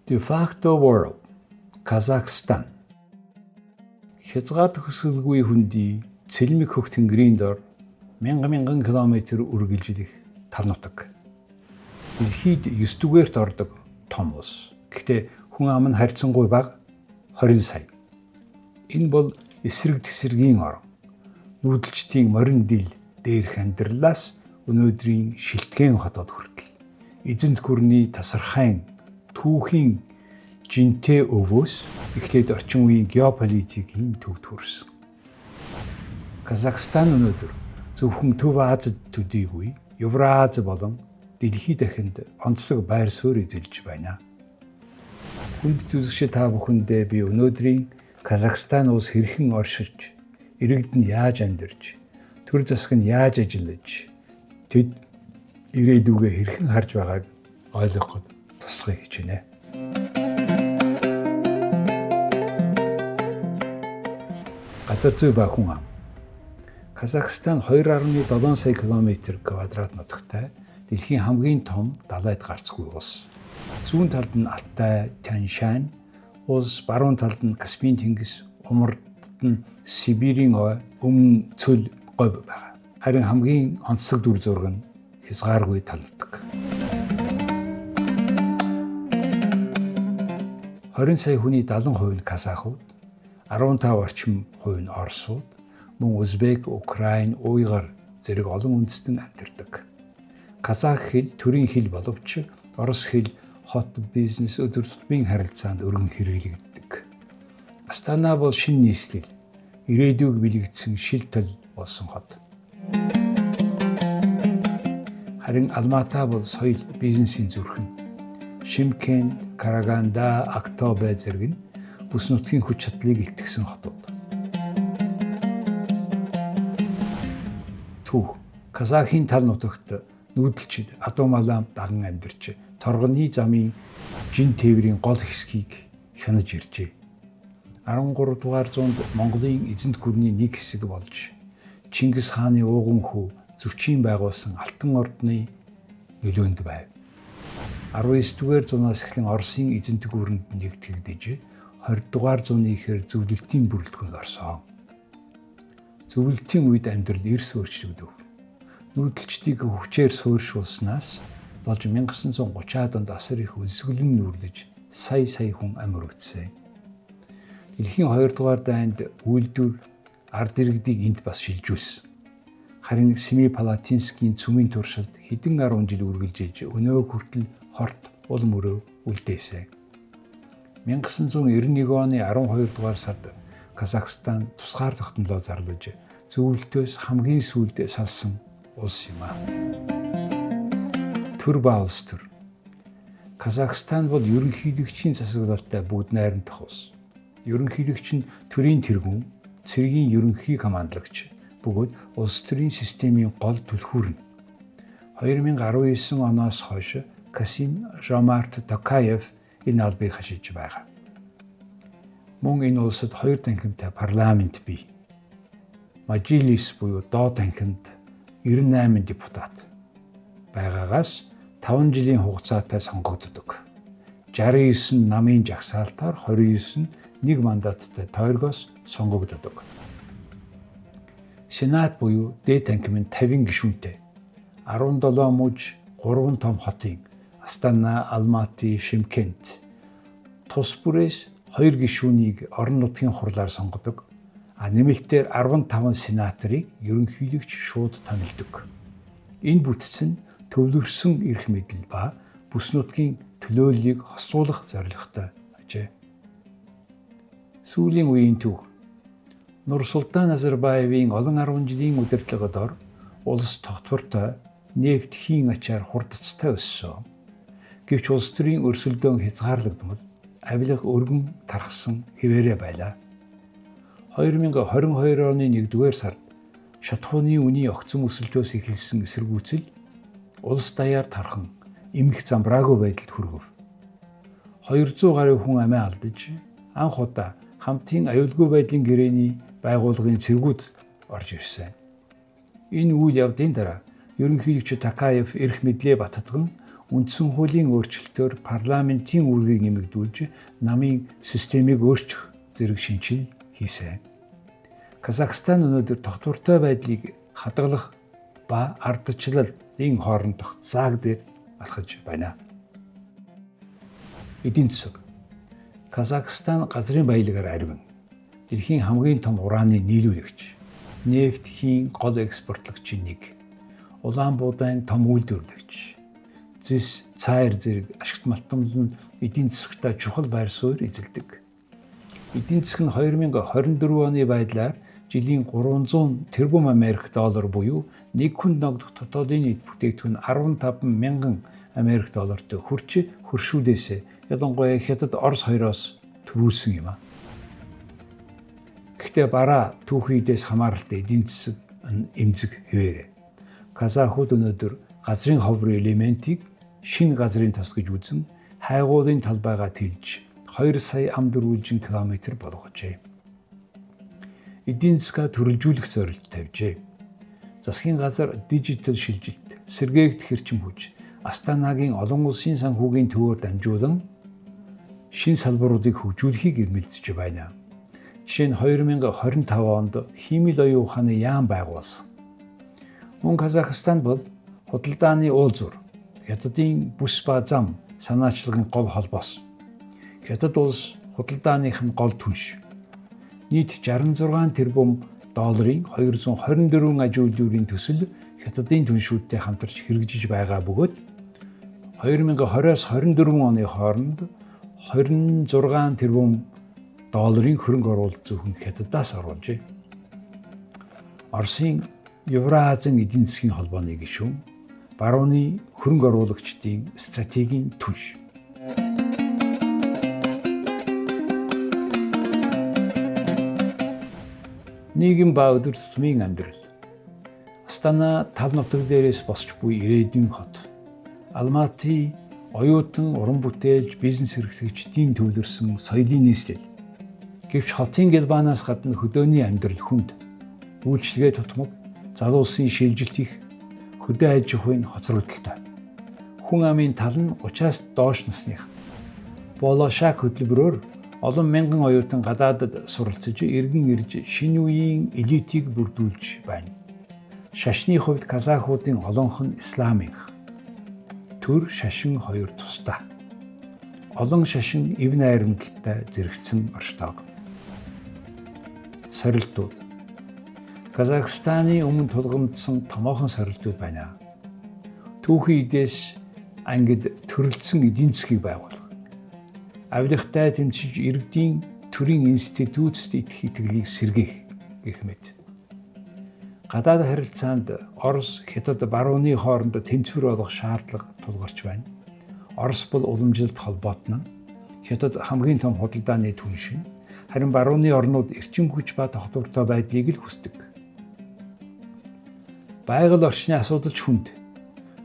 De facto world Казахстан хязгаар төгсгөлгүй хүндий цэлмэг хөх тэнгэрийн дор мянган километр үргэлжлэх тал нутаг. Дэлхийд 9-дүгээрт ордог том улс. Гэхдээ хүн ам нь харьцангуй бага 20 сая. Энэ бол эсрэг тесргийн орн. Нүүдэлчдийн морин дил дээрх амьдралаас өнөөдрийн шилтгэн хотод хүртэл эзэнт гүрний тасархайн түүхийн жинтэй өвөөс эхлээд орчин үеийн геополитикийн төвд хүрсэн. Казахстан өнөөдөр зөвхөн Төв Азид төдийгүй Евраз болон дэлхий дахинд онцлог байр суурь эзэлж байна. Хүнд зүсгч та бүхэндээ би өнөөдрийн Казахстан улс хэрхэн оршиж, иргэд нь яаж амьдарч, төр засаг нь яаж ажиллаж, тэд ирээдүгээ хэрхэн харж байгааг ойлгоход туслахыг хичээнэ. Газар зүй ба хүн ам. Казахстан 2.7 сая км² нутагтай дэлхийн хамгийн том далайд гарцгүй улс. Зүүн талд нь Алтай, Тянь-Шань улс, баруун талд нь Каспийн тэнгис, умардд нь Сибирийн ой, өмнө цөл говь байгаа. Харин хамгийн онцлог дүр зураг нь хязгааргүй тал нутаг. 20 сая хүний 70% нь казахууд, 15 орчим хувь нь орсууд, мөн Узбек, Украин, Уйгар зэрэг олон үндэстэн амьдардаг. Казах хэл төрийн хэл боловч орос хэл хот бизнес өдөр тутмын харилцаанд өргөн хэрэглэгддэг. Астана бол шинэ нийслэл, ирээдүйг бэлэгдсэн шил тал болсон хот. Харин Алмата бол соёл, бизнесийн зүрхэн. Шымкент, Караганда, Актобе зэрэг нь бүс нутгийн хүч чадлыг илтгэсэн хотууд. Төв Казахын тал нутагт нүүдэлчид Адума ламп даган амьдарч торгоны замын жин тээврийн гол хэсгийг хянаж иржээ. 13 дугаар зуунд Монголын эзэнт гүрний нэг хэсэг болж Чингис хааны ууган хүү зөрчийн байгуулсан Алтан ордны нөлөөнд байв. 19-р зуунаас эхлэн Оросын эзэнт гүрэнд нэгтгэгдэж 20 дугаар зууны ихэр зөвлөлтийн бүрэлдэхүүнд орсон. Зөвлөлтийн үед амьдрал эрс өөрчлөгдөв. Нүүдэлчдийг хүчээр суурьшуулснаас болж 1930-аад онд асар их өлсгөлн нүрлэж сая хүн ам өргөдсөн. Дэлхийн 2 дугаар дайнд үйлдвэр ард иргэдийг энд бас шилжүүлсэн. Харин Семипалатинскийн цөмийн туршилт хэдэн 10 жил үргэлжилж өнөө хүртэл хорт улам өрөө үлдээсэн. 1991 оны 12 дугаар сард Казахстан тусгаар тогтнолоо зарлаж зөвлөлтөөс хамгийн сүүлд салсан улс юм аа. Төр ба улс төр. Казахстан бол ерөнхийлөгчийн засаглалтай бүгд найрамдах улс. Ерөнхийлөгч нь төрийн тэргүүн, цэргийн ерөнхий командлагч бөгөөд улс төрийн системийн гол түлхүүр нь. 2019 оноос хойш Касим-Жомарт Токаев энэ албыг хашиж байгаа. Мөн энэ улсад 2 танхимтай парламент бий. Мажилис буюу доод танхимд 98 депутат байгаагаас 5 жилийн хугацаатай сонгогддог. 69 намын жагсаалтаар 29 нь нэг мандаттай тойргоос сонгогддог. Сенат буюу дээд танхим нь 50 гишүүнтэй. 17 мужи 3 том хотын Астана, Алматы, Шымкент тус бүрээс 2 гишүүнийг орон нутгийн хурлаар сонгодог. Нэмэлтээр 15 сенаторыг ерөнхийлөгч шууд томилдог. Энэ бүтц нь төвлөрсөн эрх мэдэл ба бүс нутгийн төлөөллийг хосруулах зорилготой ажээ. Сүүлийн үеийн төв Нурсултан Назарбаевын олон 10 жилийн удирдлагад ор улс тогтвортой нефт хийн ачаар хурдцтай өссөн. Гэвч улс төрийн өрсөлдөөн хязгаарлагдмал авилга өргөн тархсан хэвээрээ байлаа. 2022 оны 1-р сард шатхууны үний огцом өсөлтөөс эхэлсэн эсэргүүцэл улс даяар тархан эмх замбраагүй байдалд хүргэв. 200 гаруй хүн амиа алдаж анх удаа хамтын аюулгүй байдлын гэрээний байгууллагын цэргүүд орж ирсэн. Энэ үйл явдлын дараа ерөнхийлөгч Токаев эрх мэдлээ баттган үндсэн хуулийн өөрчлөлтөөр парламентийн үүргийг нэмэгдүүлж намын системийг өөрчлөх зэрэг шинжил хийсэн. Казахстан өнөөдөр тогтвортой байдлыг хадгалах ба ардчлалын хоорондох зааг дээр алхаж байна. Эдийн засаг. Казахстан газрын баялагаар арвин, дэлхийн хамгийн том ураны нийлүүлэгч, нефть хийн гол экспортлагчийн нэг, улаан буудайн том үйлдвэрлэгч, зис, цайр зэрэг ашигт малтомл нь эдийн засагтаа чухал байр суурь эзэлдэг. Эдийн засаг нь 2024 оны байдлаар жилийн 300 тэрбум Америк доллар буюу нэг хүнд ногдох дотоодын нийт бүтээгдэхүүн 15 мянган Америк доллартай хүрч хөршүүдээс ялангуяа Хятад, Орос хоёроос төрүүлсэн юм а. Гэхдээ бараа түүхийдээс хамааралтай эдийн засаг нь эмзэг хэвээрээ. Казахууд өнөөдөр газрын ховрын элементийг шинэ газрын тос гэж үзэн хайгуулын талбайгаа тэлж 2 сая амдөрүүлжин километр болгожээ. Эдийн засгаа төрөлжүүлэх зорилт тавьжээ. Засгийн газар дижитал шилжилт, сэргээгдэх эрчим хүч, Астанагийн олон улсын санхүүгийн төвөөр дамжуулан шинэ салбаруудыг хөгжүүлэхийг эрмэлзэж байна. Жишээ нь 2025 онд хиймэл оюун ухааны яам байгуулсан. Мөн Казахстан бол худалдааны уулзуур, Хятадын бүс ба зам санаачлагын гол холбоос, Хятад улс худалдааных нь гол түнш, нийт 66 тэрбум долларын 224 аж үйлдвэрийн төсөл Хятадын түншүүдтэй хамтарч хэрэгжиж байгаа бөгөөд 2020-аас 24 оны хооронд 26 тэрбум долларын хөрөнгө оруулалт зөвхөн Хятадаас оруулжээ. Оросын Евразийн эдийн засгийн холбооны гишүүн, барууны хөрөнгө оруулагчдын стратегийн түнш. Нийгэм ба өдөр тутмын амьдрал. Астана тал нутаг дээрээс босч буй ирээдүйн хот. Алматы оюутан, уран бүтээлч, бизнес эрхлэгчдийн төвлөрсөн соёлын нийслэл. Гэвч хотын гэлбаанаас гадна хөдөөний амьдрал хүнд, үйлчлэгээ тутмаг, залуусын шилжилт их, хөдөө аж ахуйн хоцрогдолтой. Хүн амын тал нь 30-аас доош насных. Болошак хөтөлбөрөөр олон мянган оюутан гадаадад суралцж, иргэн ирж шинэ үеийн элитийг бүрдүүлж байна. Шашны хувьд казахуудын олонх нь исламынх. Төр шашин хоёр тусдаа. Олон шашин эв найрамдалтай зэрэгцсэн оршдог. Сорилтууд. Казахстаны өмнө тулгамдсан томоохон сорилтууд байна. Түүхийн эдээс ангид төрөлдсөн эдийн засгийг байгуулах. Авилгатай тэмцэж иргэдийн төрийн институтд идэх итгэлийг сэргээх гэх мэт. Гадаад харилцаанд Орос, Хятад, барууны хооронд тэнцвэр олох шаардлага тулгарч байна. Орос бол уламжилт холбоотно, Хятад хамгийн том худалдааны түншин, харин барууны орнууд эрчим хүч ба тогтвортой байдлыг л хүсдэг. Байгаль орчны асуудал хүнд.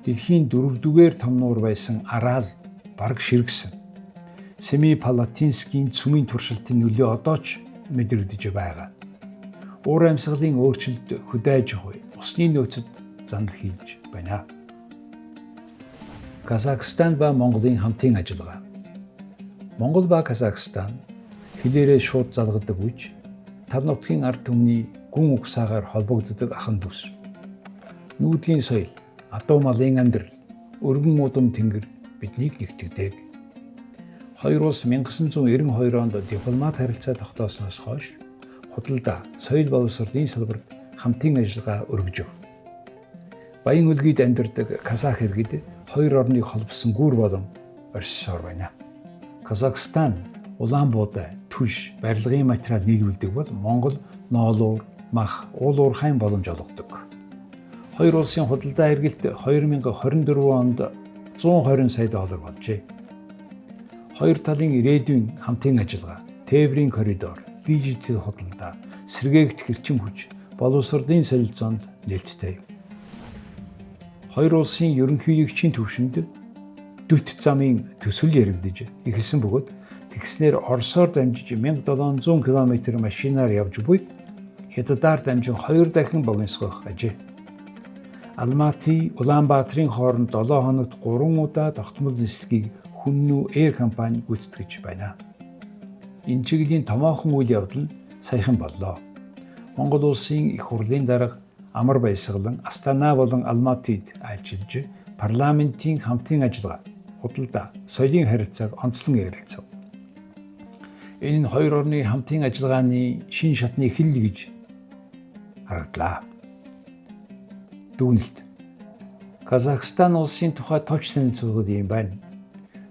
Дэлхийн 4-р том нуур байсан Арал бараг ширгсэн. Семипалатинскийн цөмийн туршилтын нөлөө одоо ч мэдрэгдэж байгаа. Уур амьсгалын өөрчлөлт, хөдөө аж ахуй, усны нөөцөд занал хийж байна. Казахстан ба Монголын хамтын ажиллагаа. Монгол ба Казахстан хилээрээ шууд залгадаг үеч тал нутгийн ард түмний гүн угсаагаар холбогддог ахан дүүс. Нүүдлийн соёл, адуу малын амьдрал, өргөн удам тэнгэр биднийг нэгтгэдэг. Хоёр улс 1992 онд дипломат харилцаа тогтоосноос хойш худалдаа, соёл боловсролын салбарт хамтын ажиллагаа өргөжөв. Баян өлгийд амьдардаг казах иргэд хоёр орныг холбосон гүр болон оршсоор байна. Казахстан улаан буудай, түш, барилгын материал нийлүүлдэг бол Монгол ноолуур, мах, уул уурхайн боломж олгодог. Хоёр улсын худалдаа эргэлт 2024 онд 120 сая доллар болжээ. Хоёр талын ирээдүйн хамтын ажиллагаа, тээврийн коридор, дижитал худалдаа, сэргээгдэх эрчим хүч, боловсролын солилцоонд нээлттэй. Хоёр улсын ерөнхийлөгчийн төвшөнд дүт замын төсөл яригдж эхэлсэн бөгөөд тэгснээр Оросоор дамжиж 1700 км машинаар явж буй Хятадаар дамжин 2 дахин богиносгох ажээ. Алматы, Улаанбаатарын хооронд 7 хоногт 3 удаа тогтмол нислэгийг Хүннү Air компани гүйцэтгэж байна. Энэ чиглэлийн томоохон үйл явдал саяхан боллоо. Монгол улсын их хурлын дарга амар баясгалан Астана болон Алматыд айлчилж парламентийн хамтын ажиллагаа, худалдаа, соёлын харилцааг онцлон ярилцав. Энэ нь хоёр орны хамтын ажиллагааны шинэ шатны эхлэл гэж харагдлаа. Дүгнэлт. Казахстан улсын тухай товч танилцуулгад юм байна.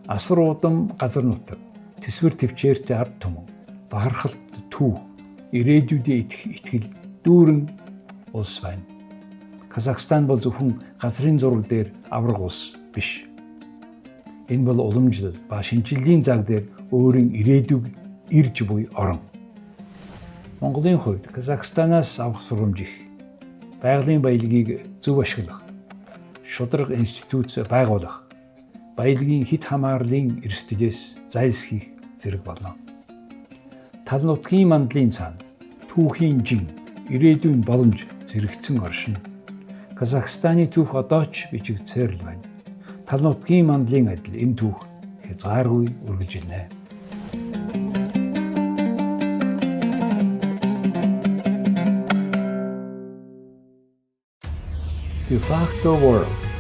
Асар удам газар нутаг, тэсвэр төвчээртэй ард түмэн, бахархалт түүх, ирээдүйдээ итгэл дүүрэн улс байна. Казахстан бол зөвхөн газрын зураг дээр авраг улс биш. Энэ бол уламжлал ба шинжилгээний заг дээр өөрийн ирээдүйг ирж буй орон. Монголын хувьд Казахстанаас авах сургамж их. Байгалийн баялагийг зөв ашиглах, шударга институт байгуулах, баялагын хэт хамаарлын эрсдлээс зайлсхийх зэрэг болно. Тал нутгийн мандлын цаана түүхийн жин, ирээдүйн боломж зэрэгцэн оршино. Казахстаны түүх одоо ч бичигдсээр л байна. Тал нутгийн мандлын адил энэ түүх хязгааргүй үргэлжилнэ. De facto world.